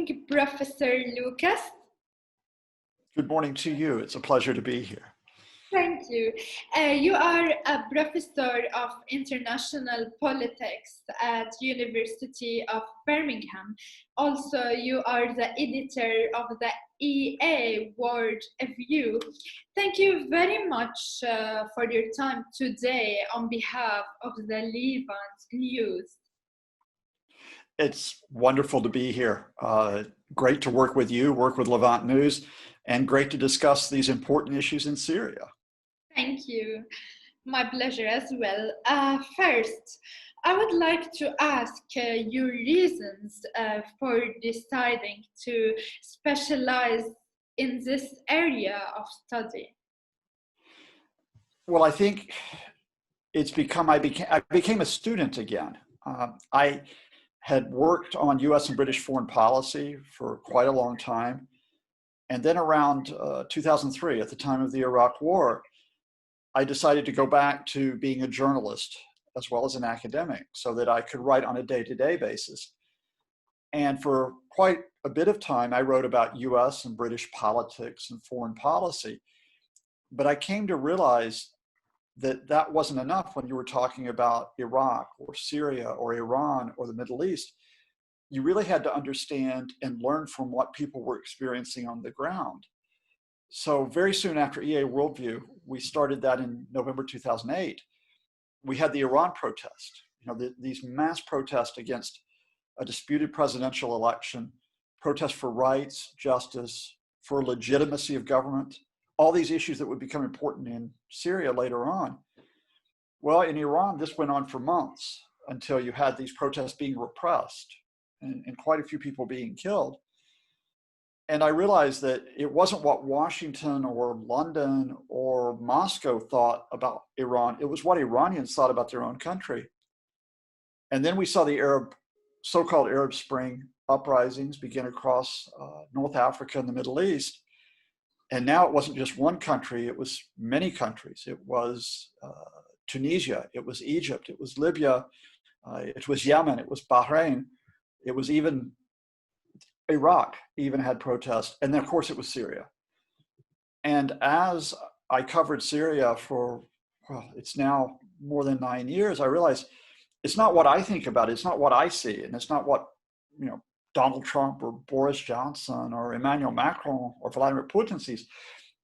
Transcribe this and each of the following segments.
morning, Professor Lucas. Good morning to you. It's a pleasure to be here. Thank you. You are a professor of international politics at University of Birmingham. Also, you are the editor of the EA World Review. Thank you very much for your time today on behalf of the Levant News. It's wonderful to be here. Great to work with you, work with Levant News, and great to discuss these important issues in Syria. Thank you. My pleasure as well. First, I would like to ask your reasons for deciding to specialize in this area of study. Well, I think it's become, I became a student again. I had worked on US and British foreign policy for quite a long time. And then around 2003, at the time of the Iraq War, I decided to go back to being a journalist as well as an academic so that I could write on a day-to-day basis. And for quite a bit of time, I wrote about US and British politics and foreign policy. But I came to realize that that wasn't enough when you were talking about Iraq or Syria or Iran or the Middle East. You really had to understand and learn from what people were experiencing on the ground. So very soon after EA Worldview, we started that in November 2008. We had the Iran protest, these mass protests against a disputed presidential election, protests for rights, justice, for legitimacy of government, all these issues that would become important in Syria later on. Well, in Iran, this went on for months until you had these protests being repressed and quite a few people being killed. And I realized that it wasn't what Washington or London or Moscow thought about Iran. It was what Iranians thought about their own country. And then we saw the so-called Arab Spring uprisings begin across North Africa and the Middle East. And now it wasn't just one country, it was many countries. It was Tunisia, it was Egypt, it was Libya, it was Yemen, it was Bahrain, it was even Iraq even had protests, and then of course it was Syria. And as I covered Syria for, well, it's now more than 9 years, I realized it's not what I think about it, it's not what I see, and it's not what, Donald Trump or Boris Johnson or Emmanuel Macron or Vladimir Putin sees.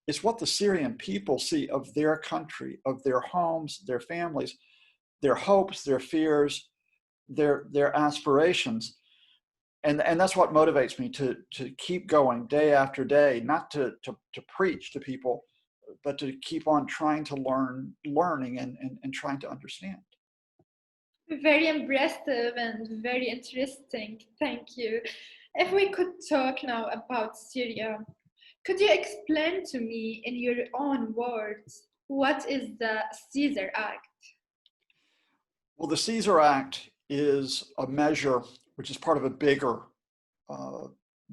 It's what the Syrian people see of their country, of their homes, their families, their hopes, their fears, their aspirations. And that's what motivates me to keep going day after day, not to preach to people, but to keep on trying to learning and trying to understand. Very impressive and very interesting. Thank you. If we could talk now about Syria, could you explain to me in your own words, what is the Caesar Act? Well, the Caesar Act is a measure which is part of a bigger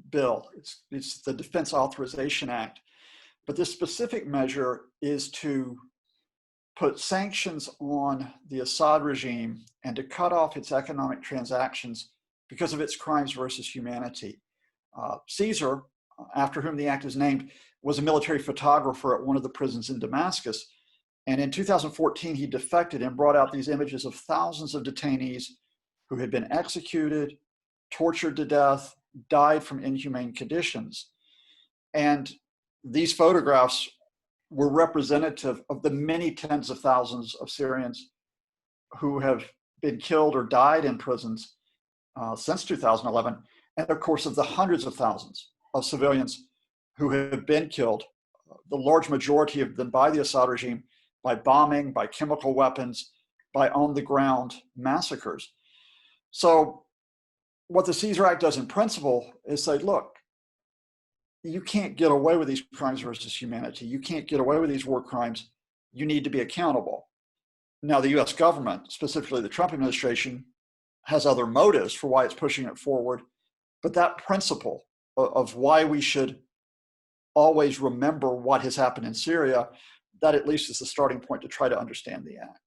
bill. It's the Defense Authorization Act. But this specific measure is to put sanctions on the Assad regime and to cut off its economic transactions because of its crimes versus humanity. Ceasar, after whom the act is named, was a military photographer at one of the prisons in Damascus. And in 2014, he defected and brought out these images of thousands of detainees who had been executed, tortured to death, died from inhumane conditions. And these photographs were representative of the many tens of thousands of Syrians who have been killed or died in prisons since 2011, and of course of the hundreds of thousands of civilians who have been killed, the large majority of them by the Assad regime, by bombing, by chemical weapons, by on-the-ground massacres. So what the Caesar Act does in principle is say, look, you can't get away with these crimes versus humanity. You can't get away with these war crimes. You need to be accountable. Now, the US government, specifically the Trump administration, has other motives for why it's pushing it forward. But that principle of why we should always remember what has happened in Syria, that at least is the starting point to try to understand the act.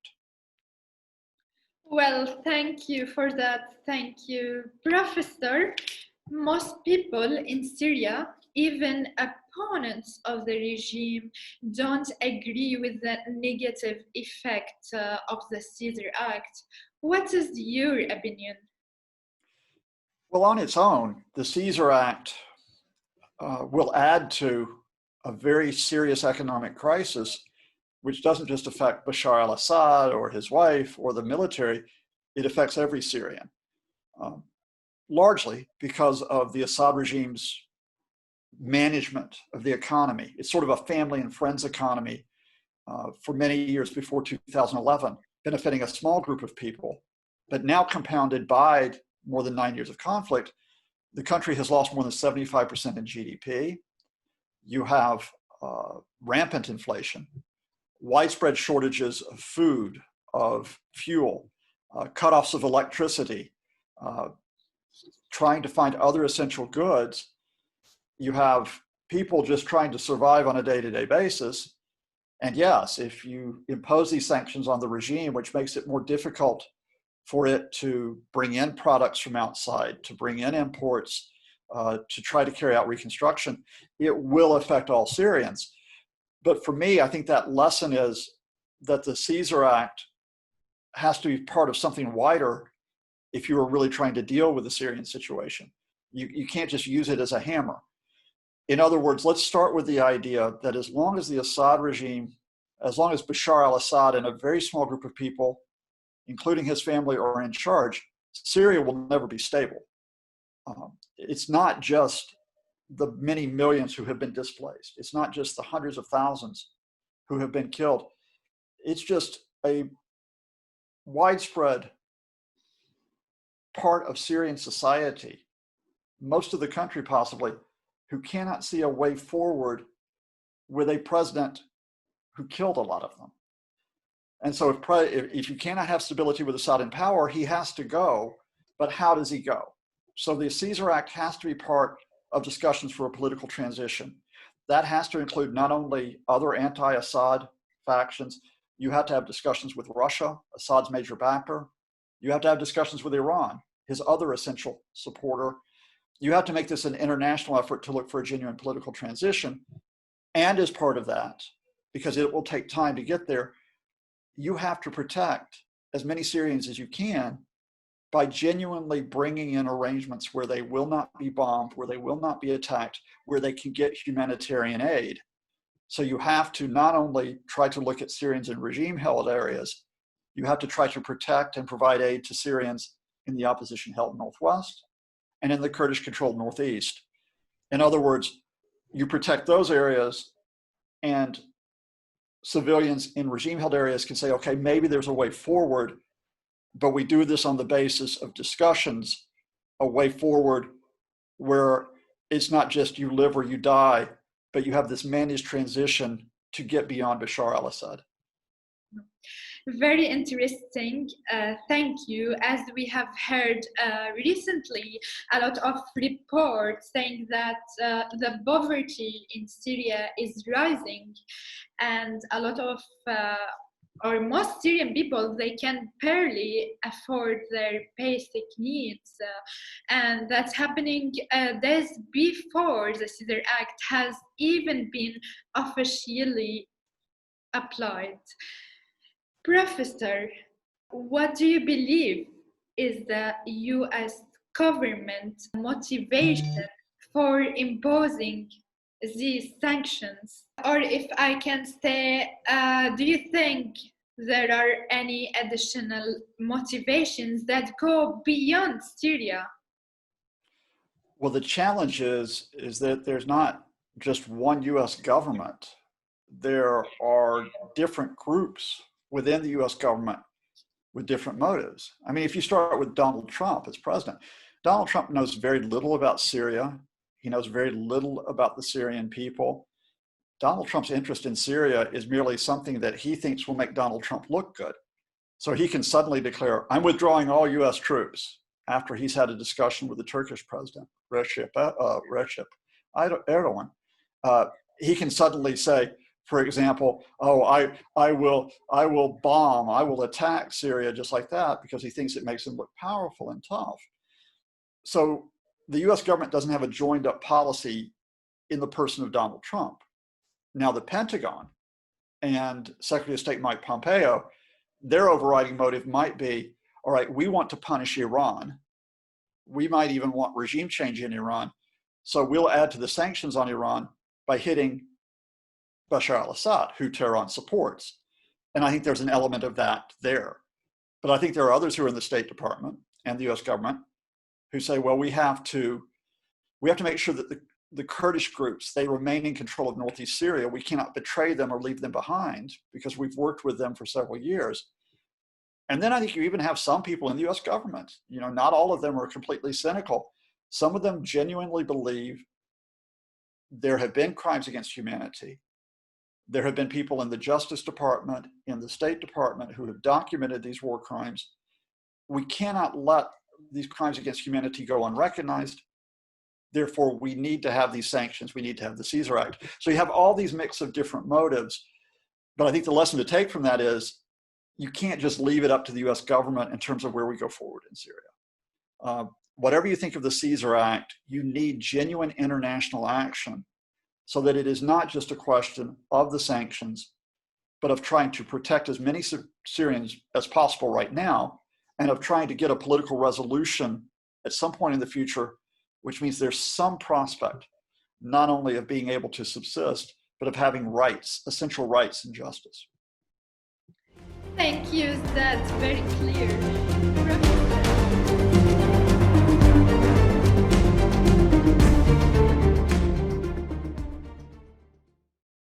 Well, thank you for that. Thank you, Professor. Most people in Syria, even opponents of the regime, don't agree with the negative effect of the Caesar Act. What is your opinion? Well, on its own, the Caesar Act will add to a very serious economic crisis, which doesn't just affect Bashar al-Assad or his wife or the military, it affects every Syrian, largely because of the Assad regime's management of the economy. It's sort of a family and friends economy for many years before 2011, benefiting a small group of people, but now compounded by more than 9 years of conflict, the country has lost more than 75% in GDP. You have rampant inflation, widespread shortages of food, of fuel, cutoffs of electricity, trying to find other essential goods. You have people just trying to survive on a day-to-day basis. And yes, if you impose these sanctions on the regime, which makes it more difficult for it to bring in products from outside, to bring in imports, to try to carry out reconstruction, it will affect all Syrians. But for me, I think that lesson is that the Caesar Act has to be part of something wider if you are really trying to deal with the Syrian situation. You can't just use it as a hammer. In other words, let's start with the idea that as long as the Assad regime, as long as Bashar al-Assad and a very small group of people, including his family, are in charge, Syria will never be stable. It's not just the many millions who have been displaced. It's not just the hundreds of thousands who have been killed. It's just a widespread part of Syrian society, most of the country possibly, who cannot see a way forward with a president who killed a lot of them. And so if you cannot have stability with Assad in power, he has to go. But how does he go? So the Caesar Act has to be part of discussions for a political transition. That has to include not only other anti-Assad factions, you have to have discussions with Russia, Assad's major backer. You have to have discussions with Iran, his other essential supporter. You have to make this an international effort to look for a genuine political transition. And as part of that, because it will take time to get there, you have to protect as many Syrians as you can by genuinely bringing in arrangements where they will not be bombed, where they will not be attacked, where they can get humanitarian aid. So you have to not only try to look at Syrians in regime-held areas, you have to try to protect and provide aid to Syrians in the opposition-held Northwest and in the Kurdish-controlled Northeast. In other words, you protect those areas, and civilians in regime-held areas can say, okay, maybe there's a way forward, but we do this on the basis of discussions, a way forward where it's not just you live or you die, but you have this managed transition to get beyond Bashar al-Assad. Very interesting. Thank you. As we have heard recently, a lot of reports saying that the poverty in Syria is rising, and a lot of or most Syrian people, they can barely afford their basic needs. And that's happening days before the Caesar Act has even been officially applied. Professor, what do you believe is the US government motivation for imposing these sanctions? Or if I can say, do you think there are any additional motivations that go beyond Syria? Well, the challenge is that there's not just one US government. There are different groups within the US government with different motives. I mean, if you start with Donald Trump as president, Donald Trump knows very little about Syria. He knows very little about the Syrian people. Donald Trump's interest in Syria is merely something that he thinks will make Donald Trump look good. So he can suddenly declare, I'm withdrawing all US troops after he's had a discussion with the Turkish president, Recep Erdogan. He can suddenly say, for example, oh, I will bomb, I will attack Syria just like that, because he thinks it makes him look powerful and tough. So the US government doesn't have a joined up policy in the person of Donald Trump. Now, the Pentagon and Secretary of State Mike Pompeo, their overriding motive might be, all right, we want to punish Iran. We might even want regime change in Iran. So we'll add to the sanctions on Iran by hitting Bashar al-Assad, who Tehran supports. And I think there's an element of that there. But I think there are others who are in the State Department and the US government who say, well, we have to make sure that the Kurdish groups, they remain in control of Northeast Syria. We cannot betray them or leave them behind because we've worked with them for several years. And then I think you even have some people in the US government, you know, not all of them are completely cynical. Some of them genuinely believe there have been crimes against humanity. There have been people in the Justice Department, in the State Department who have documented these war crimes. We cannot let these crimes against humanity go unrecognized. Therefore, we need to have these sanctions. We need to have the Caesar Act. So you have all these mix of different motives. But I think the lesson to take from that is you can't just leave it up to the US government in terms of where we go forward in Syria. Whatever you think of the Caesar Act, you need genuine international action so that it is not just a question of the sanctions, but of trying to protect as many Syrians as possible right now, and of trying to get a political resolution at some point in the future, which means there's some prospect not only of being able to subsist, but of having rights, essential rights and justice. Thank you, that's very clear. Professor.